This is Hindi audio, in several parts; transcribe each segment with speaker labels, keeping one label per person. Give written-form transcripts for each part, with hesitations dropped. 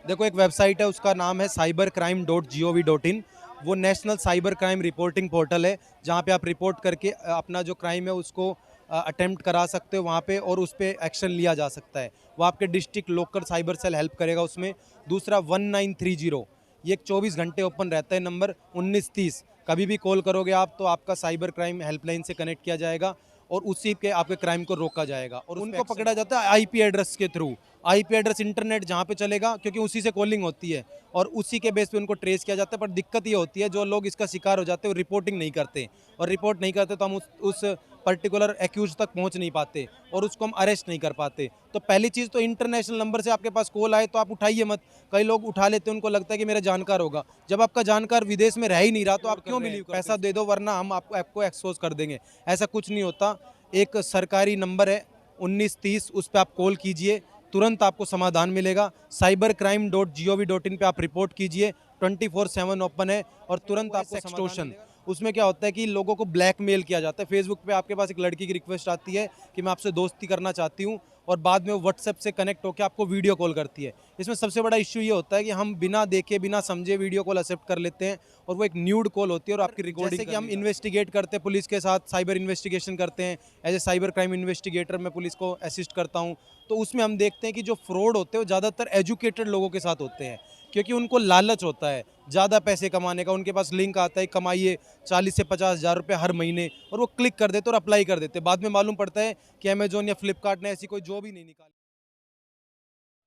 Speaker 1: देखो, एक वेबसाइट है, उसका नाम है cybercrime.gov.in। वो national cyber crime reporting portal है, जहाँ पे आप रिपोर्ट करके अपना जो क्राइम है उसको अटेम्प्ट करा सकते हो वहाँ पे, और उस पे एक्शन लिया जा सकता है। वो आपके district local cyber cell help करेगा उसमें। दूसरा 1930, ये एक 24 घंटे ओपन रहता है नंबर। 1930 कभी भी कॉल करोगे आप तो आपका साइबर क्राइम हेल्पलाइन से कनेक्ट किया जाएगा, और उसी के आपके क्राइम को रोका जाएगा, और उनको पकड़ा जाता है आईपी एड्रेस के थ्रू। आईपी एड्रेस इंटरनेट जहाँ पे चलेगा, क्योंकि उसी से कॉलिंग होती है, और उसी के बेस पे उनको ट्रेस किया जाता है। पर दिक्कत ये होती है, जो लोग इसका शिकार हो जाते हैं वो रिपोर्टिंग नहीं करते, और रिपोर्ट नहीं करते तो हम उस पर्टिकुलर एक्यूज तक पहुंच नहीं पाते, और उसको हम अरेस्ट नहीं कर पाते। तो पहली चीज़ तो इंटरनेशनल नंबर से आपके पास कॉल आए तो आप उठाइए मत। कई लोग उठा लेते हैं, उनको लगता है कि मेरा जानकार होगा। जब आपका जानकार विदेश में रह ही नहीं रहा तो आप क्यों बिलीव, पैसा दे दो वरना हम आपको एक्सपोज कर देंगे। ऐसा कुछ नहीं होता। एक सरकारी नंबर है 1930, उस पर आप कॉल कीजिए, तुरंत आपको समाधान मिलेगा। cybercrime.gov.in पे आप रिपोर्ट कीजिए, 24/7 ओपन है, और तुरंत आपको एक्सटॉर्शन। उसमें क्या होता है कि लोगों को ब्लैकमेल किया जाता है। फेसबुक पे आपके पास एक लड़की की रिक्वेस्ट आती है कि मैं आपसे दोस्ती करना चाहती हूँ, और बाद में वो व्हाट्सएप से कनेक्ट होकर आपको वीडियो कॉल करती है। इसमें सबसे बड़ा इश्यू ये होता है कि हम बिना देखे बिना समझे वीडियो कॉल एक्सेप्ट कर लेते हैं, और वो एक न्यूड कॉल होती है, और आपकी रिकॉर्डिंग। जैसे कि हम इन्वेस्टिगेट करते हैं पुलिस के साथ, साइबर इन्वेस्टिगेशन करते हैं, as a cyber crime investigator मैं पुलिस को असिस्ट करता हूँ। तो उसमें हम देखते हैं कि जो फ्रॉड होते हैं वो ज़्यादातर एजुकेटेड लोगों के साथ होते हैं, क्योंकि उनको लालच होता है ज़्यादा पैसे कमाने का। उनके पास लिंक आता है, कमाइए 40 से 50 हज़ार रुपये हर महीने, और वो क्लिक कर देते और अप्लाई कर देते। बाद में मालूम पड़ता है कि अमेजोन या फ्लिपकार्ट ने ऐसी कोई जॉब ही नहीं निकाली।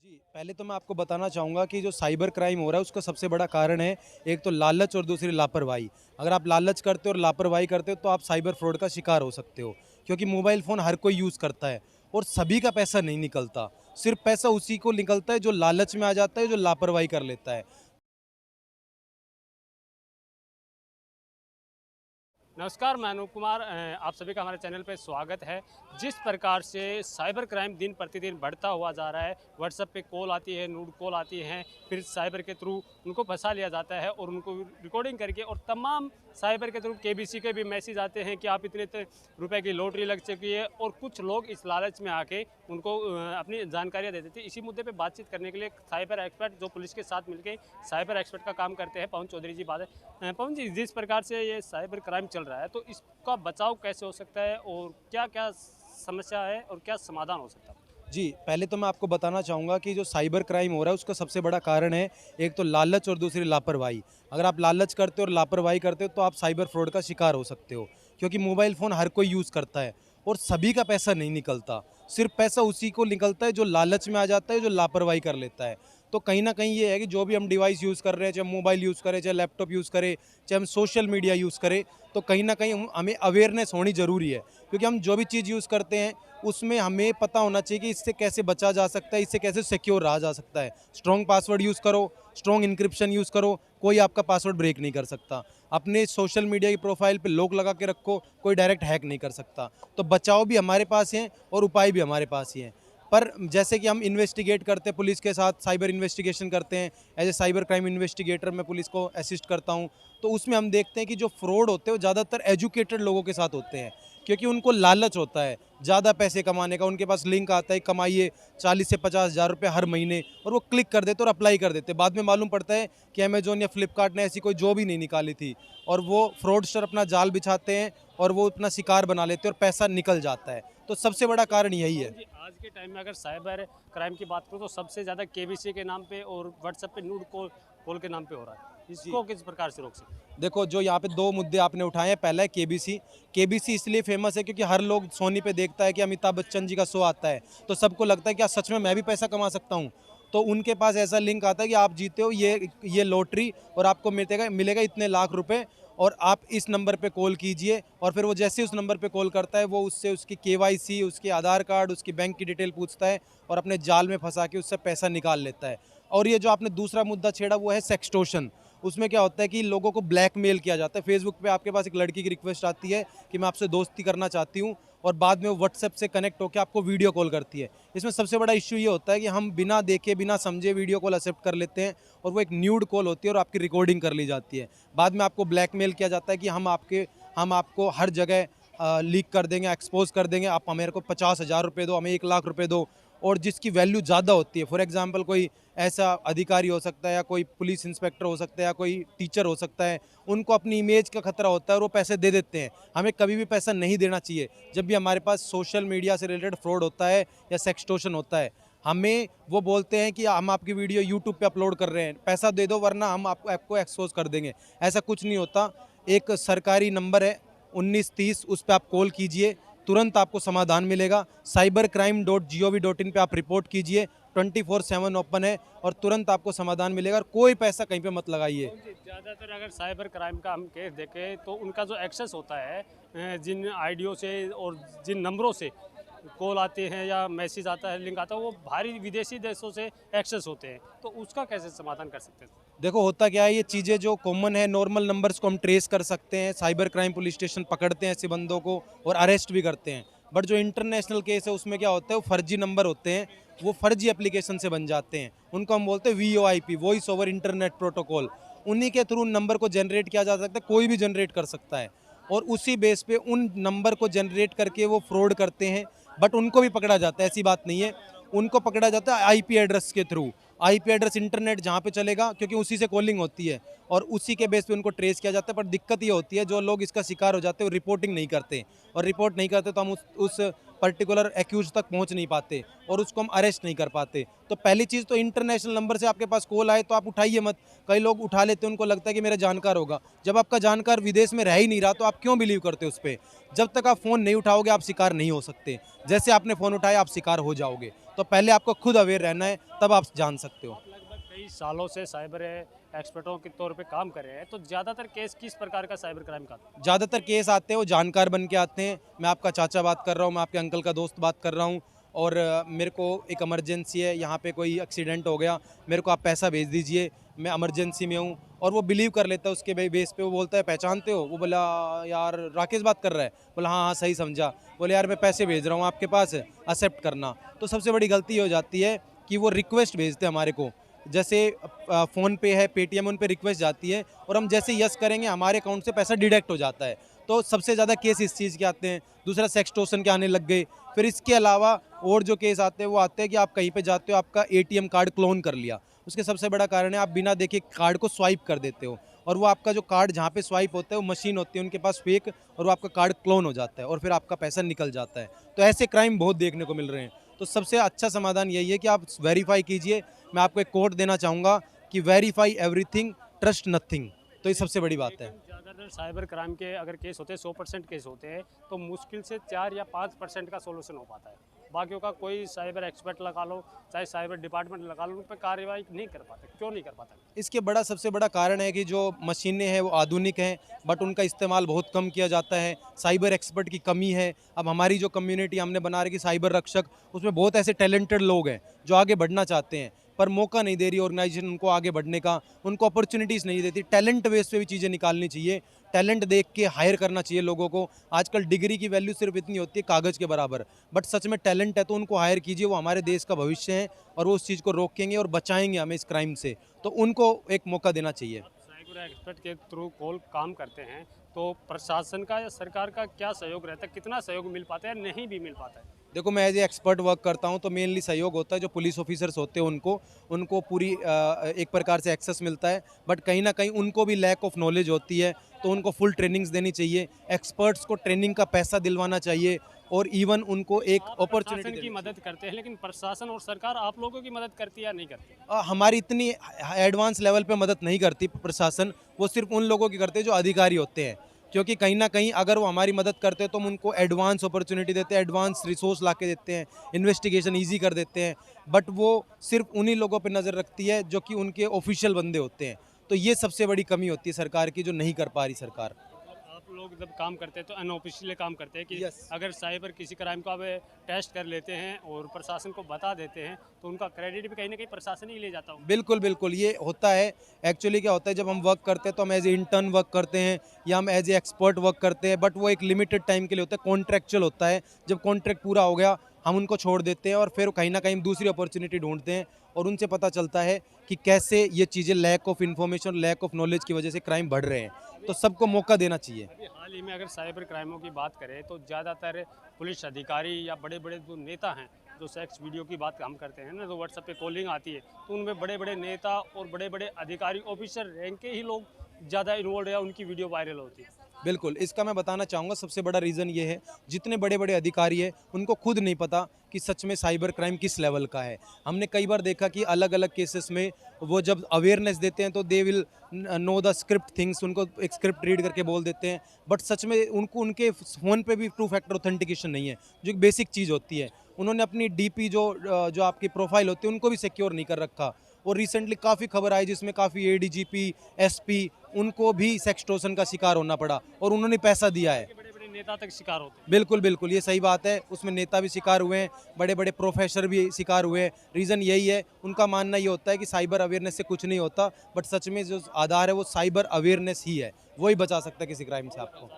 Speaker 1: जी, पहले तो मैं आपको बताना चाहूँगा कि जो साइबर क्राइम हो रहा है उसका सबसे बड़ा कारण है, एक तो लालच और दूसरी लापरवाही। अगर आप लालच करते हो और लापरवाही करते हो तो आप साइबर फ्रॉड का शिकार हो सकते हो, क्योंकि मोबाइल फ़ोन हर कोई यूज़ करता है, और सभी का पैसा नहीं निकलता। सिर्फ पैसा उसी को निकलता है जो लालच में आ जाता है, जो लापरवाही कर लेता है।
Speaker 2: नमस्कार, मैं अनूप कुमार। आप सभी का हमारे चैनल पे स्वागत है। जिस प्रकार से साइबर क्राइम दिन प्रतिदिन बढ़ता हुआ जा रहा है, व्हाट्सएप पे कॉल आती है, न्यूड कॉल आती हैं, फिर साइबर के थ्रू उनको फंसा लिया जाता है और उनको रिकॉर्डिंग करके, और तमाम साइबर के थ्रू केबीसी के भी मैसेज आते हैं कि आप इतने रुपए की लॉटरी लग चुकी है, और कुछ लोग इस लालच में आके उनको अपनी जानकारियाँ दे देते हैं। इसी मुद्दे पर बातचीत करने के लिए साइबर एक्सपर्ट जो पुलिस के साथ मिलकर साइबर एक्सपर्ट का काम करते हैं, पवन चौधरी जी बात है। पवन जी, जिस प्रकार से ये साइबर क्राइम चल रहा है तो इसका बचाव कैसे हो सकता है, और क्या क्या समस्या है और क्या समाधान हो सकता है?
Speaker 1: जी, पहले तो मैं आपको बताना चाहूँगा कि जो साइबर क्राइम हो रहा है उसका सबसे बड़ा कारण है, एक तो लालच और दूसरी लापरवाही। अगर आप लालच करते हो और लापरवाही करते हो तो आप साइबर फ्रॉड का शिकार हो सकते हो, क्योंकि मोबाइल फ़ोन हर कोई यूज़ करता है, और सभी का पैसा नहीं निकलता। सिर्फ पैसा उसी को निकलता है जो लालच में आ जाता है, जो लापरवाही कर लेता है। तो कहीं न कहीं ये है कि जो भी हम डिवाइस यूज़ कर रहे हैं, चाहे मोबाइल यूज़ करें, चाहे लैपटॉप यूज़ करें, चाहे हम सोशल मीडिया यूज़ करें, तो कहीं न कहीं हमें अवेयरनेस होनी ज़रूरी है। क्योंकि हम जो भी चीज़ यूज़ करते हैं उसमें हमें पता होना चाहिए कि इससे कैसे बचा जा सकता है, इससे कैसे सिक्योर रहा जा सकता है। स्ट्रॉन्ग पासवर्ड यूज़ करो, स्ट्रॉन्ग इंक्रिप्शन यूज़ करो, कोई आपका पासवर्ड ब्रेक नहीं कर सकता। अपने सोशल मीडिया की प्रोफाइल पे लॉक लगा के रखो, कोई डायरेक्ट हैक नहीं कर सकता। तो बचाव भी हमारे पास है और उपाय भी हमारे पास ही हैं। पर जैसे कि हम इन्वेस्टिगेट करते हैं पुलिस के साथ, साइबर इन्वेस्टिगेशन करते हैं, as a cyber crime investigator मैं पुलिस को असिस्ट करता हूँ। तो उसमें हम देखते हैं कि जो फ्रॉड होते हैं वो ज़्यादातर एजुकेटेड लोगों के साथ होते हैं, क्योंकि उनको लालच होता है ज़्यादा पैसे कमाने का। उनके पास लिंक आता है, कमाइए 40 से 50 हज़ार रुपये हर महीने, और वो क्लिक कर देते और अप्लाई कर देते। बाद में मालूम पड़ता है कि अमेजोन या फ्लिपकार्ट ने ऐसी कोई जॉब ही नहीं निकाली थी, और वो फ्रॉडस्टर अपना जाल बिछाते हैं और वो अपना शिकार बना लेते हैं और पैसा निकल जाता है। तो सबसे बड़ा कारण यही है।
Speaker 2: पवन जी, आज के टाइम में अगर साइबर क्राइम की बात करूँ तो सबसे ज़्यादा केबीसी के नाम पे और व्हाट्सएप पे न्यूड कॉल कॉल के नाम पे हो रहा है।
Speaker 1: जी,
Speaker 2: इसको किस प्रकार से रोक सकते हैं?
Speaker 1: देखो, जो यहाँ पे 2 मुद्दे आपने उठाए हैं, पहला है केबीसी। केबीसी इसलिए फ़ेमस है क्योंकि हर लोग सोनी पे देखता है कि अमिताभ बच्चन जी का शो आता है, तो सबको लगता है क्या सच में मैं भी पैसा कमा सकता हूँ? तो उनके पास ऐसा लिंक आता है कि आप जीते हो ये लॉटरी, और आपको मिलेगा मिलेगा इतने लाख रुपए, और आप इस नंबर पे कॉल कीजिए। और फिर वो जैसे ही उस नंबर पे कॉल करता है, वो उससे उसकी केवाईसी, उसके आधार कार्ड, उसकी बैंक की डिटेल पूछता है, और अपने जाल में फँसा के उससे पैसा निकाल लेता है। और ये जो आपने दूसरा मुद्दा छेड़ा वो है सेक्सटॉर्शन। उसमें क्या होता है कि लोगों को ब्लैकमेल किया जाता है। फेसबुक पे आपके पास एक लड़की की रिक्वेस्ट आती है कि मैं आपसे दोस्ती करना चाहती हूँ, और बाद में वो व्हाट्सएप से कनेक्ट होकर आपको वीडियो कॉल करती है। इसमें सबसे बड़ा इश्यू ये होता है कि हम बिना देखे बिना समझे वीडियो कॉल एक्सेप्ट कर लेते हैं, और वो एक न्यूड कॉल होती है और आपकी रिकॉर्डिंग कर ली जाती है। बाद में आपको ब्लैकमेल किया जाता है कि हम आपको हर जगह लीक कर देंगे, एक्सपोज कर देंगे, आप मेरे को 50,000 रुपये दो, हमें 1 लाख रुपये दो। और जिसकी वैल्यू ज़्यादा होती है, फॉर एग्जांपल कोई ऐसा अधिकारी हो सकता है या कोई पुलिस इंस्पेक्टर हो सकता है या कोई टीचर हो सकता है, उनको अपनी इमेज का खतरा होता है और वो पैसे दे देते हैं। हमें कभी भी पैसा नहीं देना चाहिए। जब भी हमारे पास सोशल मीडिया से रिलेटेड फ्रॉड होता है या सेक्सटॉर्शन होता है, हमें वो बोलते हैं कि हम आपकी वीडियो यूट्यूब पे अपलोड कर रहे हैं, पैसा दे दो वरना हम आपको एक्सपोज कर देंगे। ऐसा कुछ नहीं होता। एक सरकारी नंबर है 1930, उस पे आप कॉल कीजिए, तुरंत आपको समाधान मिलेगा। cybercrime.gov.in पे आप रिपोर्ट कीजिए, 24/7 ओपन है और तुरंत आपको समाधान मिलेगा और कोई पैसा कहीं पे मत लगाइए।
Speaker 2: ज़्यादातर अगर साइबर क्राइम का हम केस देखें तो उनका जो एक्सेस होता है जिन आईडियों से और जिन नंबरों से कॉल आते हैं या मैसेज आता है, लिंक आता है, वो भारी विदेशी देशों से एक्सेस होते हैं, तो उसका कैसे समाधान कर सकते हैं?
Speaker 1: देखो होता क्या है, ये चीज़ें जो कॉमन है, नॉर्मल नंबर्स को हम ट्रेस कर सकते हैं, साइबर क्राइम पुलिस स्टेशन पकड़ते हैं ऐसे बंदों को और अरेस्ट भी करते हैं। बट जो इंटरनेशनल केस है उसमें क्या होता है, वो फर्जी नंबर होते हैं, वो फर्जी एप्लीकेशन से बन जाते हैं। उनको हम बोलते हैं VoIP, voice over internet protocol. उन्हीं के थ्रू नंबर को जनरेट किया जा सकता है, कोई भी जनरेट कर सकता है और उसी बेस पे उन नंबर को जनरेट करके वो फ्रॉड करते हैं। बट उनको भी पकड़ा जाता है, ऐसी बात नहीं है। उनको पकड़ा जाता है आईपी एड्रेस के थ्रू। आईपी एड्रेस इंटरनेट जहाँ पे चलेगा, क्योंकि उसी से कॉलिंग होती है और उसी के बेस पे उनको ट्रेस किया जाता है। पर दिक्कत ये होती है, जो लोग इसका शिकार हो जाते हैं वो रिपोर्टिंग नहीं करते और रिपोर्ट नहीं करते तो हम उस पर्टिकुलर एक्यूज तक पहुंच नहीं पाते और उसको हम अरेस्ट नहीं कर पाते। तो पहली चीज़ तो इंटरनेशनल नंबर से आपके पास कॉल आए तो आप उठाइए मत। कई लोग उठा लेते हैं, उनको लगता है कि मेरा जानकार होगा। जब आपका जानकार विदेश में रह ही नहीं रहा तो आप क्यों बिलीव करते हो उस पर? जब तक आप फ़ोन नहीं उठाओगे आप शिकार नहीं हो सकते। जैसे आपने फ़ोन उठाया आप शिकार हो जाओगे। तो पहले आपको खुद अवेयर रहना है, तब आप जान सकते हो।
Speaker 2: आप लगभग कई सालों से साइबर एक्सपर्टों के तौर पे काम कर रहे हैं, तो ज़्यादातर केस किस प्रकार का साइबर क्राइम का आता है?
Speaker 1: ज़्यादातर केस आते हैं वो जानकार बन के आते हैं। मैं आपका चाचा बात कर रहा हूँ, मैं आपके अंकल का दोस्त बात कर रहा हूँ और मेरे को एक इमरजेंसी है, यहाँ पे कोई एक्सीडेंट हो गया, मेरे को आप पैसा भेज दीजिए, मैं इमरजेंसी में हूँ। और वो बिलीव कर लेता है उसके बेस पे। वो बोलता है पहचानते हो? वो बोला यार राकेश बात कर रहा है। बोला हाँ हाँ सही समझा। बोले यार मैं पैसे भेज रहा हूँ आपके पास, एक्सेप्ट करना। तो सबसे बड़ी गलती ये हो जाती है कि वो रिक्वेस्ट भेजते हैं हमारे को। जैसे फ़ोन पे है, पेटीएम, उन पे रिक्वेस्ट जाती है और हम जैसे यस करेंगे हमारे अकाउंट से पैसा डिडक्ट हो जाता है। तो सबसे ज़्यादा केस इस चीज़ के आते हैं। दूसरा सेक्सटॉर्शन के आने लग गए। फिर इसके अलावा और जो केस आते हैं वो आते हैं कि आप कहीं पे जाते हो, आपका एटीएम कार्ड क्लोन कर लिया। उसके सबसे बड़ा कारण है आप बिना देखे कार्ड को स्वाइप कर देते हो और वो आपका जो कार्ड जहाँ पे स्वाइप होता है वो मशीन होती है उनके पास फेक, और वो आपका कार्ड क्लोन हो जाता है और फिर आपका पैसा निकल जाता है। तो ऐसे क्राइम बहुत देखने को मिल रहे हैं। तो सबसे अच्छा समाधान यही है कि आप वेरीफाई कीजिए। मैं आपको एक कोट देना चाहूँगा कि वेरीफाई एवरीथिंग, ट्रस्ट नथिंग। तो ये सबसे बड़ी बात है।
Speaker 2: लेकिन ज़्यादातर साइबर क्राइम के अगर केस होते हैं, 100% केस होते हैं, तो मुश्किल से 4 या 5% का सोल्यूशन हो पाता है। बाकियों का कोई साइबर एक्सपर्ट लगा लो, चाहे साइबर डिपार्टमेंट लगा लो, उन पर कार्रवाई नहीं कर पाते। क्यों नहीं कर पाता?
Speaker 1: इसके बड़ा सबसे बड़ा कारण है कि जो मशीनें हैं वो आधुनिक हैं, बट उनका इस्तेमाल बहुत कम किया जाता है। साइबर एक्सपर्ट की कमी है। अब हमारी जो कम्युनिटी हमने बना रखी साइबर रक्षक, उसमें बहुत ऐसे टैलेंटेड लोग हैं जो आगे बढ़ना चाहते हैं, पर मौका नहीं दे रही ऑर्गेनाइजेशन उनको आगे बढ़ने का, उनको अपॉर्चुनिटीज़ नहीं देती। टैलेंट बेस पे भी चीज़ें निकालनी चाहिए। टैलेंट देख के हायर करना चाहिए लोगों को। आजकल डिग्री की वैल्यू सिर्फ इतनी होती है कागज़ के बराबर, बट सच में टैलेंट है तो उनको हायर कीजिए। वो हमारे देश का भविष्य है और वो उस चीज़ को रोकेंगे और बचाएंगे हमें इस क्राइम से। तो उनको एक मौका देना चाहिए।
Speaker 2: साइबर एक्सपर्ट के थ्रू कॉल काम करते हैं, तो प्रशासन का या सरकार का क्या सहयोग रहता है? कितना सहयोग मिल पाता है या नहीं भी मिल पाता है?
Speaker 1: देखो मैं एज ए एक्सपर्ट वर्क करता हूँ तो मेनली सहयोग होता है जो पुलिस ऑफिसर्स होते हैं उनको, उनको पूरी एक प्रकार से एक्सेस मिलता है। बट कहीं ना कहीं उनको भी लैक ऑफ नॉलेज होती है, तो उनको फुल ट्रेनिंग्स देनी चाहिए। एक्सपर्ट्स को ट्रेनिंग का पैसा दिलवाना चाहिए और इवन उनको एक
Speaker 2: आप
Speaker 1: अपॉर्चुनिटी
Speaker 2: प्रशासन की मदद करते हैं, लेकिन प्रशासन और सरकार आप लोगों की मदद करती है या नहीं करती?
Speaker 1: हमारी इतनी एडवांस लेवल पे मदद नहीं करती प्रशासन। वो सिर्फ उन लोगों की करते हैं जो अधिकारी होते हैं, क्योंकि कहीं ना कहीं अगर वो हमारी मदद करते हैं तो हम उनको एडवांस अपॉर्चुनिटी देते हैं, एडवांस रिसोर्स ला के देते हैं, इन्वेस्टिगेशन ईजी कर देते हैं। बट वो सिर्फ उन्हीं लोगों पर नज़र रखती है जो कि उनके ऑफिशियल बंदे होते हैं। तो ये सबसे बड़ी कमी होती है सरकार की, जो नहीं कर पा रही सरकार।
Speaker 2: मतलब आप लोग जब काम करते हैं तो अनऑफिशियल काम करते हैं कि
Speaker 1: Yes.
Speaker 2: अगर साइबर किसी क्राइम को आप टेस्ट कर लेते हैं और प्रशासन को बता देते हैं, तो उनका क्रेडिट भी कहीं ना कहीं प्रशासन ही ले जाता हो।
Speaker 1: बिल्कुल बिल्कुल, ये होता है। एक्चुअली क्या होता है, जब हम वर्क करते हैं तो हम एज ए इंटर्न वर्क करते हैं या हम एज ए एक्सपर्ट वर्क करते हैं, बट वो एक लिमिटेड टाइम के लिए होता है, कॉन्ट्रेक्चुअल होता है। जब कॉन्ट्रैक्ट पूरा हो गया हम उनको छोड़ देते हैं और फिर कहीं ना कहीं दूसरी अपॉर्चुनिटी ढूंढते हैं और उनसे पता चलता है कि कैसे ये चीज़ें lack of information, lack of knowledge की वजह से क्राइम बढ़ रहे हैं। तो सबको मौका देना चाहिए।
Speaker 2: अभी हाल ही में अगर साइबर क्राइमों की बात करें तो ज़्यादातर पुलिस अधिकारी या बड़े बड़े जो नेता हैं जो सेक्स वीडियो की बात हम करते हैं ना, तो व्हाट्सएप पे कॉलिंग आती है, तो उनमें बड़े बड़े नेता और बड़े बड़े अधिकारी ऑफिसर रैंक के ही लोग ज़्यादा इन्वॉल्व है, उनकी वीडियो वायरल होती है।
Speaker 1: बिल्कुल, इसका मैं बताना चाहूँगा सबसे बड़ा रीज़न ये है, जितने बड़े-बड़े अधिकारी हैं, उनको खुद नहीं पता कि सच में साइबर क्राइम किस लेवल का है। हमने कई बार देखा कि अलग-अलग केसेस में वो जब अवेयरनेस देते हैं तो they will know the script things, उनको एक स्क्रिप्ट रीड करके बोल देते हैं, बट सच में उनको उनके फ़ोन पे भी टू फैक्टर ऑथेंटिकेशन नहीं है, जो एक बेसिक चीज़ होती है। उन्होंने अपनी डीपी जो आपकी प्रोफ़ाइल होती है, उनको भी सिक्योर नहीं कर रखा। और रिसेंटली काफ़ी खबर आई जिसमें काफ़ी एडीजीपी, एसपी उनको भी सेक्सटॉर्शन का शिकार होना पड़ा और उन्होंने पैसा दिया है।
Speaker 2: बड़े बड़े नेता तक शिकार होते हैं।
Speaker 1: बिल्कुल, बिल्कुल, ये सही बात है। उसमें नेता भी शिकार हुए हैं, बड़े-बड़े प्रोफ़ेसर भी शिकार हुए हैं। रीज़न यही है, उनका मानना ये होता है कि साइबर अवेयरनेस से कुछ नहीं होता, बट सच में जो आधार है वो साइबर अवेयरनेस ही है। वो ही बचा सकता है किसी क्राइम से आपको।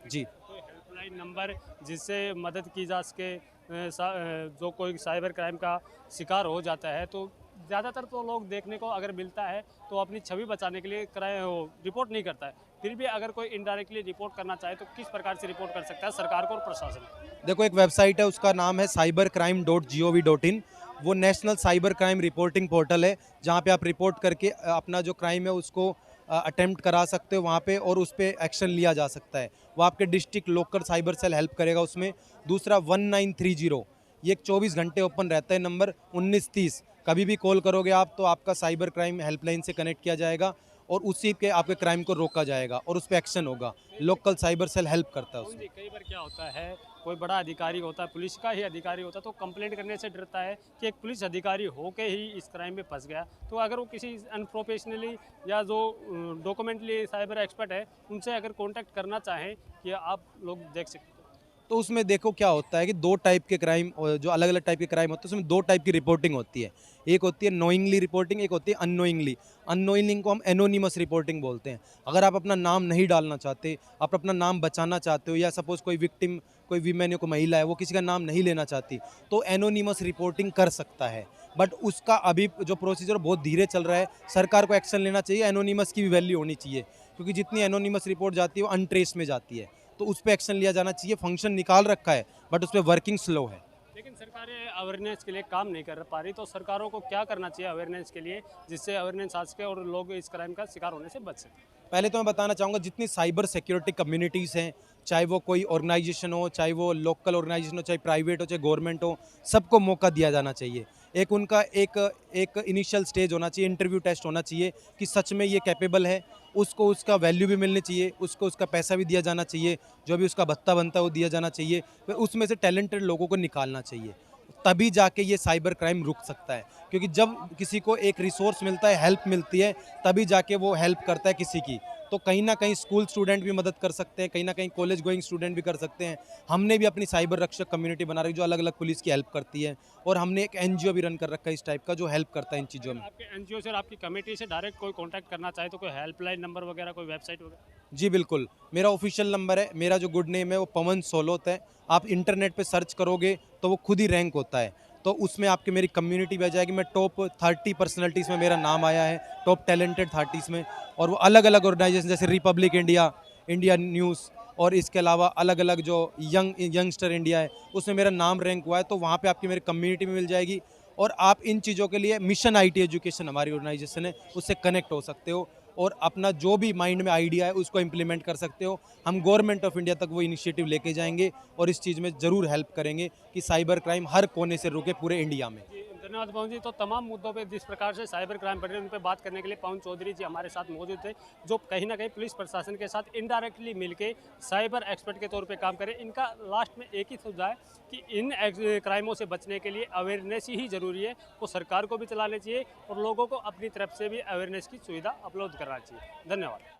Speaker 1: जी।
Speaker 2: कोई हेल्पलाइन नंबर जिससे मदद की जा सके, जो कोई साइबर क्राइम का शिकार हो जाता है, तो ज़्यादातर तो लोग देखने को अगर मिलता है तो अपनी छवि बचाने के लिए रिपोर्ट नहीं करता है। फिर भी अगर कोई इनडायरेक्टली रिपोर्ट करना चाहे तो किस प्रकार से रिपोर्ट कर सकता है सरकार को और प्रशासन को?
Speaker 1: देखो, एक वेबसाइट है, उसका नाम है cybercrime.gov.in। वो national cyber crime reporting portal है, जहाँ पे आप रिपोर्ट करके अपना जो क्राइम है उसको अटेम्प्ट करा सकते हो वहाँ पे, और उस पे एक्शन लिया जा सकता है। वो आपके district local cyber cell help करेगा उसमें। दूसरा 1930, ये एक 24 घंटे ओपन रहता है नंबर 1930। कभी भी कॉल करोगे आप तो आपका साइबर क्राइम हेल्पलाइन से कनेक्ट किया जाएगा और उसी के आपके क्राइम को रोका जाएगा और उस पर एक्शन होगा। लोकल साइबर सेल हेल्प करता है
Speaker 2: पवन
Speaker 1: उसमें।
Speaker 2: जी, कई बार क्या होता है, कोई बड़ा अधिकारी होता है, पुलिस का ही अधिकारी होता है, तो कंप्लेंट करने से डरता है कि एक पुलिस अधिकारी होके ही इस क्राइम में फंस गया। तो अगर वो किसी अनप्रोफेशनली या जो डॉक्यूमेंटली साइबर एक्सपर्ट है, उनसे अगर कांटेक्ट करना चाहें कि आप लोग देख सकते हो।
Speaker 1: तो उसमें देखो क्या होता है कि दो टाइप के क्राइम, जो अलग अलग टाइप के क्राइम होते हैं उसमें दो टाइप की रिपोर्टिंग होती है। एक होती है नोइंगली रिपोर्टिंग, एक होती है अननोइंगली। अननोइंगली को हम एनोनिमस रिपोर्टिंग बोलते हैं। अगर आप अपना नाम नहीं डालना चाहते, आप अपना नाम बचाना चाहते हो, या सपोज कोई विक्टिम, कोई वीमेन या कोई महिला है, वो किसी का नाम नहीं लेना चाहती, तो एनोनिमस रिपोर्टिंग कर सकता है। बट उसका अभी जो प्रोसीजर बहुत धीरे चल रहा है, सरकार को एक्शन लेना चाहिए। एनोनिमस की भी वैल्यू होनी चाहिए, क्योंकि जितनी एनोनिमस रिपोर्ट जाती है वो अनट्रेस में जाती है, तो उस पर एक्शन लिया जाना चाहिए। फंक्शन निकाल रखा है बट उस पर वर्किंग स्लो है।
Speaker 2: लेकिन सरकारें अवेयरनेस के लिए काम नहीं कर पा रही, तो सरकारों को क्या करना चाहिए अवेयरनेस के लिए, जिससे अवेयरनेस आ सके और लोग इस क्राइम का शिकार होने से बच सकें?
Speaker 1: पहले तो मैं बताना चाहूँगा, जितनी साइबर सिक्योरिटी कम्युनिटीज़ हैं, चाहे वो कोई ऑर्गेनाइजेशन हो, चाहे वो लोकल ऑर्गेनाइजेशन हो, चाहे प्राइवेट हो, चाहे गवर्नमेंट हो, सबको मौका दिया जाना चाहिए। एक उनका एक इनिशियल स्टेज होना चाहिए, इंटरव्यू टेस्ट होना चाहिए कि सच में ये कैपेबल है। उसको उसका वैल्यू भी मिलनी चाहिए, उसको उसका पैसा भी दिया जाना चाहिए, जो भी उसका भत्ता बनता है वो दिया जाना चाहिए। फिर उसमें से टैलेंटेड लोगों को निकालना चाहिए, तभी जाके ये साइबर क्राइम रुक सकता है। क्योंकि जब किसी को एक रिसोर्स मिलता है, हेल्प मिलती है, तभी जाके वो हेल्प करता है किसी की। तो कहीं ना कहीं स्कूल स्टूडेंट भी मदद कर सकते हैं, कहीं ना कहीं कॉलेज गोइंग स्टूडेंट भी कर सकते हैं। हमने भी अपनी साइबर रक्षक कम्युनिटी बना रखी जो अलग अलग पुलिस की हेल्प करती है, और हमने एक एनजीओ भी रन कर रखा है इस टाइप का, जो हेल्प करता है इन चीज़ों में।
Speaker 2: आपके एनजीओ से और आपकी कमेटी से डायरेक्ट कोई कांटेक्ट करना चाहे तो कोई हेल्पलाइन नंबर वगैरह, कोई वेबसाइट वगैरह?
Speaker 1: जी बिल्कुल, मेरा ऑफिशियल नंबर है, मेरा जो गुड नेम है वो पवन सोलोत है। आप इंटरनेट पे सर्च करोगे तो वो खुद ही रैंक होता है, तो उसमें आपकी मेरी कम्युनिटी भी आ जाएगी। मैं टॉप 30 पर्सनैलिटीज़ में मेरा नाम आया है, टॉप टैलेंटेड 30 में। और वो अलग अलग ऑर्गेनाइजेशन जैसे रिपब्लिक इंडिया, इंडिया न्यूज़, और इसके अलावा अलग अलग जो यंगस्टर इंडिया है, उसमें मेरा नाम रैंक हुआ है। तो वहाँ पे आपकी मेरी कम्युनिटी में मिल जाएगी, और आप इन चीज़ों के लिए मिशन आईटी एजुकेशन हमारी ऑर्गेनाइजेशन है, उससे कनेक्ट हो सकते हो और अपना जो भी माइंड में आइडिया है उसको इम्प्लीमेंट कर सकते हो। हम गवर्नमेंट ऑफ इंडिया तक वो इनिशिएटिव लेके जाएंगे और इस चीज़ में ज़रूर हेल्प करेंगे कि साइबर क्राइम हर कोने से रुके पूरे इंडिया में।
Speaker 2: जी, धन्यवाद पवन जी। तो तमाम मुद्दों पे जिस प्रकार से साइबर क्राइम बढ़ रहे हैं उन पे बात करने के लिए पवन चौधरी जी हमारे साथ मौजूद थे, जो कहीं ना कहीं पुलिस प्रशासन के साथ इनडायरेक्टली मिलके साइबर एक्सपर्ट के तौर पे काम करें। इनका लास्ट में एक ही सुझाव है कि इन क्राइमों से बचने के लिए अवेयरनेस ही ज़रूरी है, वो सरकार को भी चलाने चाहिए और लोगों को अपनी तरफ से भी अवेयरनेस की सुविधा अपलोड करना चाहिए। धन्यवाद।